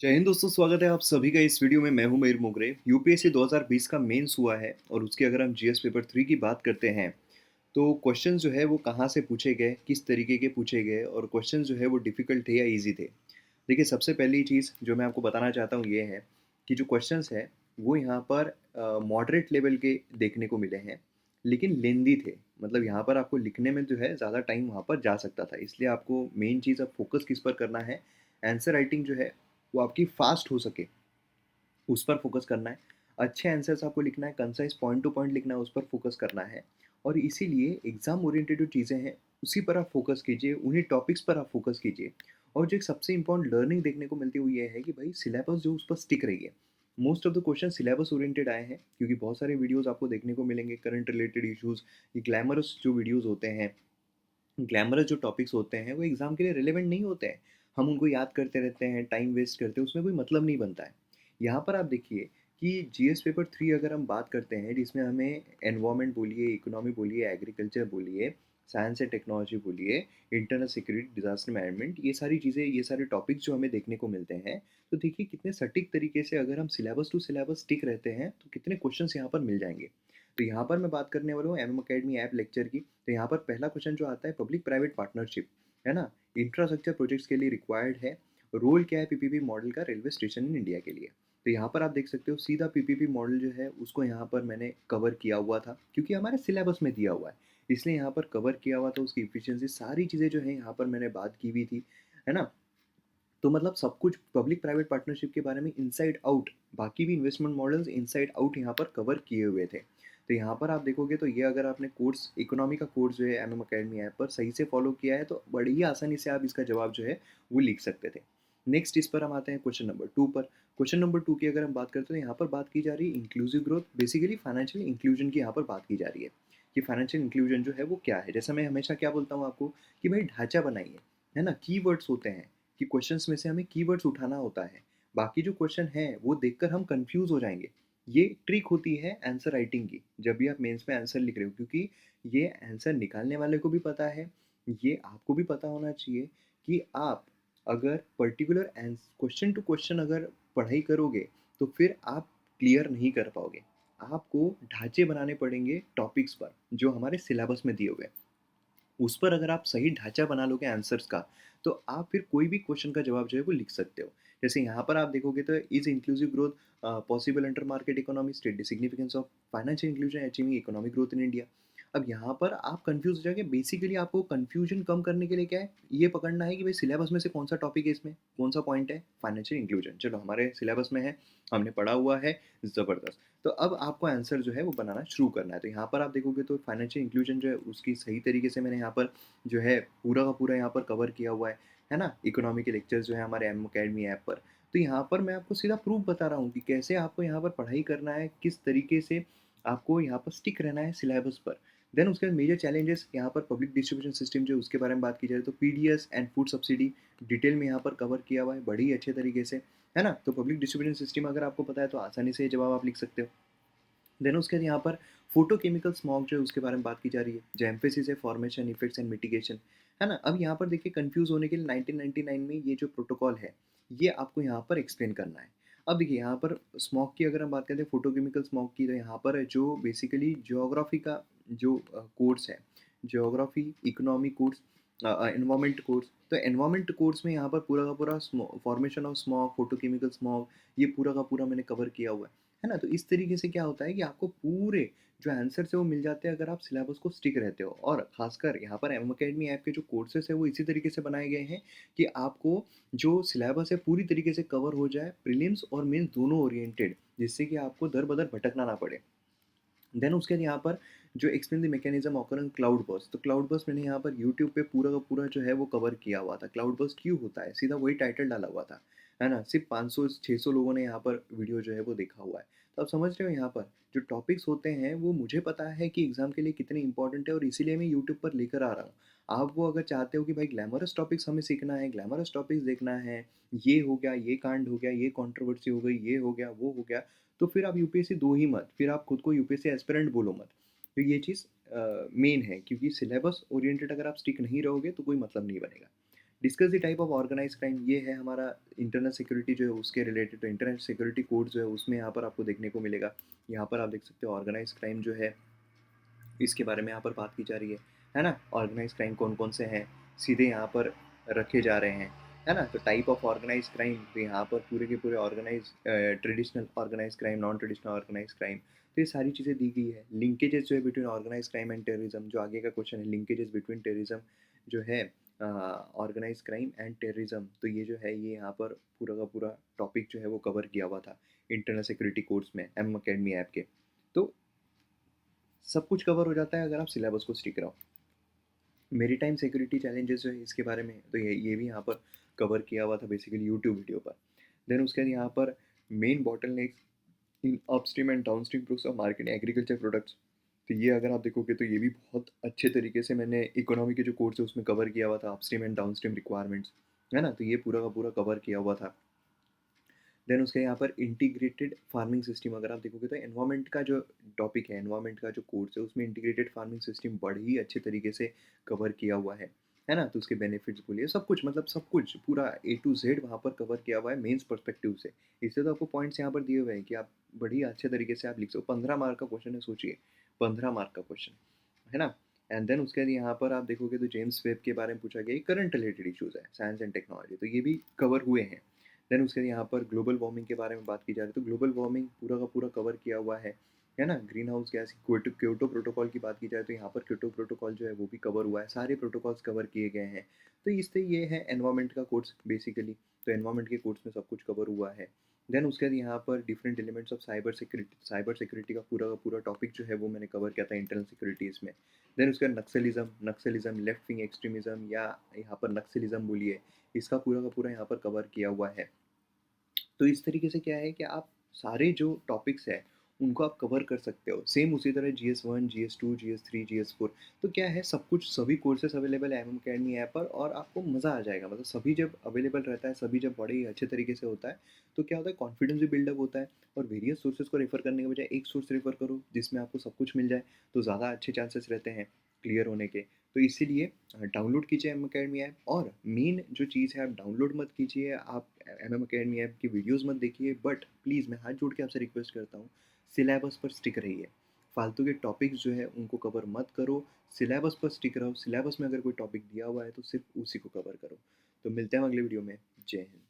जय हिंद दोस्तों, स्वागत है आप सभी का इस वीडियो में। मैं हूं मयूर मोगरे। यूपीएससी 2020 का मेंस हुआ है और उसकी अगर हम जीएस पेपर 3 की बात करते हैं तो क्वेश्चन जो है वो कहाँ से पूछे गए, किस तरीके के पूछे गए और क्वेश्चन जो है वो डिफ़िकल्ट थे या ईज़ी थे। देखिए, सबसे पहली चीज़ जो मैं आपको बताना चाहता हूँ ये है कि जो क्वेश्चंस है वो यहाँ पर मॉडरेट लेवल के देखने को मिले हैं, लेकिन लेंदी थे। मतलब यहाँ पर आपको लिखने में जो है ज़्यादा टाइम वहाँ पर जा सकता था। इसलिए आपको मेन चीज़ अब फ़ोकस किस पर करना है, आंसर राइटिंग जो है वो आपकी फ़ास्ट हो सके, उस पर फ़ोकस करना है। अच्छे आंसर्स आपको लिखना है, कंसाइज़ पॉइंट टू पॉइंट लिखना है, उस पर फ़ोकस करना है। और इसीलिए एग्ज़ाम ओरिएंटेड जो चीज़ें हैं, उसी पर आप फ़ोकस कीजिए, उन्हीं टॉपिक्स पर आप फ़ोकस कीजिए। और जो एक सबसे इम्पोर्टेंट लर्निंग देखने को मिलती है, वो ये है कि भाई सिलेबस जो उस पर स्टिक रहिए। Most of the question syllabus oriented आए हैं, क्योंकि बहुत सारे वीडियोज़ आपको देखने को मिलेंगे करंट रिलेटेड इश्यूज़, ये ग्लैमरस जो वीडियोज़ होते हैं, ग्लैमरस जो टॉपिक्स होते हैं, वो एग्ज़ाम के लिए रिलेवेंट नहीं होते हैं। हम उनको याद करते रहते हैं, टाइम वेस्ट करते हैं, उसमें कोई मतलब नहीं बनता है। यहाँ पर आप देखिए कि जीएस पेपर 3 अगर हम बात करते हैं, जिसमें हमें एनवायरनमेंट बोलिए, इकोनॉमी बोलिए, एग्रीकल्चर बोलिए, साइंस एंड टेक्नोलॉजी बोलिए, इंटरनल सिक्योरिटी, डिज़ास्टर मैनेजमेंट, ये सारी चीज़ें, ये सारे टॉपिक्स जो हमें देखने को मिलते हैं, तो देखिए कितने सटीक तरीके से अगर हम सिलेबस टू सिलेबस टिक रहते हैं, तो कितने क्वेश्चंस यहाँ पर मिल जाएँगे। तो यहाँ पर मैं बात करने वाला हूँ एम अकेडमी ऐप लेक्चर की। तो यहाँ पर पहला क्वेश्चन जो आता है, पब्लिक प्राइवेट पार्टनरशिप, है ना? इंफ्रास्ट्रक्चर प्रोजेक्ट्स के लिए रिक्वायर्ड है। रोल क्या है पीपीपी मॉडल का रेलवे स्टेशन इन इंडिया के लिए? तो यहाँ पर आप देख सकते हो सीधा पीपीपी मॉडल जो है उसको यहाँ पर मैंने कवर किया हुआ था, क्योंकि हमारे सिलेबस में दिया हुआ है। इसलिए यहाँ पर कवर किया हुआ था, उसकी एफिशिएंसी सारी चीज़ें जो है यहाँ पर मैंने बात की हुई थी, है ना? तो मतलब सब कुछ पब्लिक प्राइवेट पार्टनरशिप के बारे में इनसाइड आउट, बाकी भी इन्वेस्टमेंट मॉडल्स इनसाइड आउट यहाँ पर कवर किए हुए थे। तो यहाँ पर आप देखोगे तो ये अगर आपने कोर्स, इकोनॉमी का कोर्स जो है एम अकेडमी ऐप पर सही से फॉलो किया है, तो बड़ी ही आसानी से आप इसका जवाब जो है वो लिख सकते थे। नेक्स्ट इस पर हम आते हैं क्वेश्चन नंबर 2 पर। क्वेश्चन नंबर 2 की अगर हम बात करते हैं, तो यहाँ पर बात की जा रही है inclusive growth, basically financial inclusion की यहाँ पर बात की जा रही है कि फाइनेंशियल इंक्लूजन जो है वो क्या है। जैसा मैं हमेशा क्या बोलता हूँ आपको कि भाई ढांचा बनाइए, है ना? कीवर्ड्स होते हैं कि क्वेश्चंस में से हमें कीवर्ड्स उठाना होता है। बाकी जो क्वेश्चन हैं वो देखकर हम कंफ्यूज हो जाएँगे। ये ट्रिक होती है आंसर राइटिंग की, जब भी आप मेंस में आंसर लिख रहे हो, क्योंकि ये आंसर निकालने वाले को भी पता है, ये आपको भी पता होना चाहिए कि आप अगर पर्टिकुलर क्वेश्चन टू क्वेश्चन अगर पढ़ाई करोगे, तो फिर आप क्लियर नहीं कर पाओगे। आपको ढाँचे बनाने पड़ेंगे टॉपिक्स पर, जो हमारे सिलेबस में दिए हुए हैं। उस पर अगर आप सही ढाँचा बना लोगे आंसर्स का, तो आप फिर कोई भी क्वेश्चन का जवाब जो है वो लिख सकते हो। जैसे यहाँ पर आप देखोगे तो is inclusive growth possible under market economy, state the significance of financial inclusion achieving economic growth in India. अब यहाँ पर आप कन्फ्यूज़ हो जाओगे। बेसिकली आपको कन्फ्यूजन कम करने के लिए क्या है, ये पकड़ना है कि भाई सिलेबस में से कौन-सा टॉपिक है, इसमें कौन-सा पॉइंट है, फाइनेंशियल इंक्लूजन। चलो हमारे सिलेबस में है, हमने पढ़ा हुआ है, ज़बरदस्त। तो अब आपको आंसर जो है वो बनाना शुरू करना है। तो यहाँ पर आप देखोगे तो फाइनेंशियल इंक्लूजन जो है उसकी सही तरीके से मैंने यहाँ पर जो है पूरा का पूरा यहाँ पर कवर किया हुआ है ना? इकोनॉमी के लेक्चर्स जो है हमारे एम अकेडमी ऐप पर। तो यहाँ पर मैं आपको सीधा प्रूफ बता रहा हूँ कि कैसे आपको यहाँ पर पढ़ाई करना है, किस तरीके से आपको यहाँ पर स्टिक रहना है सिलेबस पर। देन उसके बाद मेजर चैलेंजेस यहाँ पर पब्लिक डिस्ट्रीब्यूशन सिस्टम जो है उसके बारे में बात की जाए, तो PDS and food subsidy detail में यहाँ पर कवर किया हुआ है बड़े ही अच्छे तरीके से, है ना? तो पब्लिक डिस्ट्रीब्यूशन सिस्टम अगर आपको पता है तो आसानी से ये जवाब आप लिख सकते हो। देन उसके बाद यहाँ पर फोटोकेमिकल स्मॉग जो है उसके बारे में बात की जा रही है, जो एम्फेसिस है फॉर्मेशन, इफेक्ट्स एंड मिटिगेशन, है ना? अब यहाँ पर देखिए कंफ्यूज होने के लिए 1999 में ये जो प्रोटोकॉल है, ये आपको यहाँ पर एक्सप्लेन करना है। अब देखिए यहाँ पर स्मॉग की अगर हम बात करते हैं, फोटोकेमिकल स्मॉग की, तो यहाँ पर जो बेसिकली ज्योग्राफी का जो कोर्स है, geography, economy course, environment course, तो एनवायरमेंट कोर्स में यहाँ पर पूरा का पूरा formation of smog, photochemical smog, ये पूरा का पूरा मैंने कवर किया हुआ है ना? तो इस तरीके से क्या होता है कि आपको पूरे जो आंसर्स है वो मिल जाते हैं अगर आप सिलेबस को स्टिक रहते हो। और खासकर यहाँ पर एम अकेडमी ऐप के जो कोर्सेस है वो इसी तरीके से बनाए गए हैं कि आपको जो सिलेबस है पूरी तरीके से कवर हो जाए, प्रीलिम्स और मेंस दोनों ओरिएंटेड, जिससे कि आपको दर-बदर भटकना ना पड़े। देन उसके बाद यहाँ पर जो explain the mechanism occurrence cloud burst, तो क्लाउड बर्स्ट मैंने यहाँ पर यूट्यूब पे पूरा का पूरा जो है वो कवर किया हुआ था। क्लाउड बर्स्ट क्यों होता है, सीधा वही टाइटल डाला हुआ था, है ना? सिर्फ 500-600 लोगों ने यहाँ पर वीडियो जो है वो देखा हुआ है। तो आप समझ रहे हो यहाँ पर जो टॉपिक्स होते हैं वो मुझे पता है कि एग्जाम के लिए कितने इंपॉर्टेंट है, और इसीलिए मैं यूट्यूब पर लेकर आ रहा हूँ। आप वो अगर चाहते हो कि भाई ग्लैमरस टॉपिक्स हमें सीखना है, ग्लैमरस टॉपिक्स देखना है, ये हो गया, ये कांड हो गया, ये कंट्रोवर्सी हो गई, ये हो गया, वो हो गया, तो फिर आप यूपीएससी दो ही मत, फिर आप खुद को यूपीएससी एस्पिरेंट बोलो मत। तो ये चीज़ मेन है, क्योंकि सिलेबस ओरिएंटेड अगर आप स्टिक नहीं रहोगे तो कोई मतलब नहीं बनेगा। Discuss the type of organised crime, ये है हमारा इंटरनल सिक्योरिटी जो है उसके रिलेटेड, तो इंटरनेट सिक्योरिटी कोड जो है उसमें यहाँ पर आपको देखने को मिलेगा। यहाँ पर आप देख सकते हो ऑर्गेनाइज्ड क्राइम जो है इसके बारे में यहाँ पर बात की जा रही है ना? ऑर्गेनाइज़ क्राइम कौन-कौन से हैं, सीधे यहाँ पर रखे जा रहे हैं, है ना? तो टाइप ऑफ ऑर्गेनाइज़ क्राइम, तो यहाँ पर पूरे के पूरे traditional organise crime, non traditional organise crime, तो ये सारी चीज़ें दी गई है। लिंकेजेस जो है between organise crime and terrorism, जो आगे का क्वेश्चन है, लिंकेजेस बिटवीन टेररिज्म जो है ऑर्गेनाइज़ क्राइम एंड टेररिज्म, तो ये जो है ये यहाँ पर पूरा का पूरा टॉपिक जो है वो कवर किया हुआ था इंटरनल सिक्योरिटी कोर्स में एम अकेडमी ऐप के। तो सब कुछ कवर हो जाता है अगर आप सिलेबस को स्टिक रहो। मेरीटाइम सिक्योरिटी चैलेंजेस जो है इसके बारे में, तो ये भी यहाँ पर कवर किया हुआ था बेसिकली यूट्यूब वीडियो पर। देन उसके बाद यहाँ पर main bottleneck in upstream and downstream process of marketing agriculture products, तो ये अगर आप देखोगे तो ये भी बहुत अच्छे तरीके से मैंने इकोनॉमी के जो कोर्स है उसमें कवर किया हुआ था, अपस्ट्रीम एंड डाउनस्ट्रीम रिक्वायरमेंट्स, है ना? तो ये पूरा का पूरा कवर किया हुआ था। देन उसके यहाँ पर इंटीग्रेटेड फार्मिंग सिस्टम, अगर आप देखोगे तो एनवायरनमेंट का जो टॉपिक है, एनवायरनमेंट का जो कोर्स है उसमें इंटीग्रेटेड फार्मिंग सिस्टम बड़े ही अच्छे तरीके से कवर किया हुआ है ना? तो उसके बेनिफिट्स बोलिए सब कुछ, मतलब सब कुछ पूरा ए टू जेड वहाँ पर कवर किया हुआ है मेंस पर्सपेक्टिव से। इससे तो आपको पॉइंट्स यहाँ पर दिए हुए हैं कि आप बड़ी अच्छे तरीके से आप लिख सकते हो। 15 मार्क का क्वेश्चन है, सोचिए 15 मार्क का क्वेश्चन, है ना? एंड देन उसके बाद यहाँ पर आप देखोगे तो जेम्स वेब के बारे में पूछा गया, करंट रिलेटेड इशूज़ है साइंस एंड टेक्नोलॉजी, तो ये भी कवर हुए हैं। देन उसके यहाँ पर ग्लोबल वार्मिंग के बारे में बात की जा रही है, तो ग्लोबल वार्मिंग पूरा का पूरा कवर किया हुआ है ना? Green house gas Kyoto protocol की बात की जाए तो यहाँ पर क्योटो प्रोटोकॉल जो है वो भी कवर हुआ है, सारे प्रोटोकॉल्स कवर किए गए हैं। तो इससे ये है एनवायरमेंट का कोर्स बेसिकली, तो एनवायरमेंट के कोर्स में सब कुछ कवर हुआ है। देन उसके बाद यहाँ पर different elements of cyber security का पूरा टॉपिक जो है वो मैंने कवर किया था इंटरनल सिक्योरिटीज़ में। देन उसके बाद नक्सलिज्म, लेफ्ट विंग एक्सट्रीमिज्म या यहाँ पर नक्सलिज्म बोलिए, इसका पूरा का पूरा यहाँ पर कवर किया हुआ है। तो इस तरीके से क्या है कि आप सारे जो टॉपिक्स हैं उनको आप कवर कर सकते हो। सेम उसी तरह GS1, GS2, GS3, GS4, तो क्या है सब कुछ, सभी कोर्सेस अवेलेबल है एम अकेडमी ऐप पर और आपको मज़ा आ जाएगा। मतलब सभी जब अवेलेबल रहता है, सभी जब बड़े ही अच्छे तरीके से होता है, तो क्या होता है कॉन्फिडेंस भी बिल्डअप होता है। और वेरियस सोर्सेज को रेफर करने के बजाय एक सोर्स रेफर करो जिसमें आपको सब कुछ मिल जाए, तो ज़्यादा अच्छे चांसेस रहते हैं क्लियर होने के। तो इसीलिए डाउनलोड कीजिए एम अकेडमी ऐप, और मेन जो चीज़ है आप डाउनलोड मत कीजिए, आप एम अकेडमी ऐप की वीडियोस मत देखिए, बट प्लीज़ मैं हाथ जोड़ के आपसे रिक्वेस्ट करता हूँ, सिलेबस पर स्टिक रहिए। फालतू के टॉपिक्स जो है उनको कवर मत करो, सिलेबस पर स्टिक रहो। सिलेबस में अगर कोई टॉपिक दिया हुआ है तो सिर्फ उसी को कवर करो। तो मिलते हैं अगले वीडियो में। जय हिंद।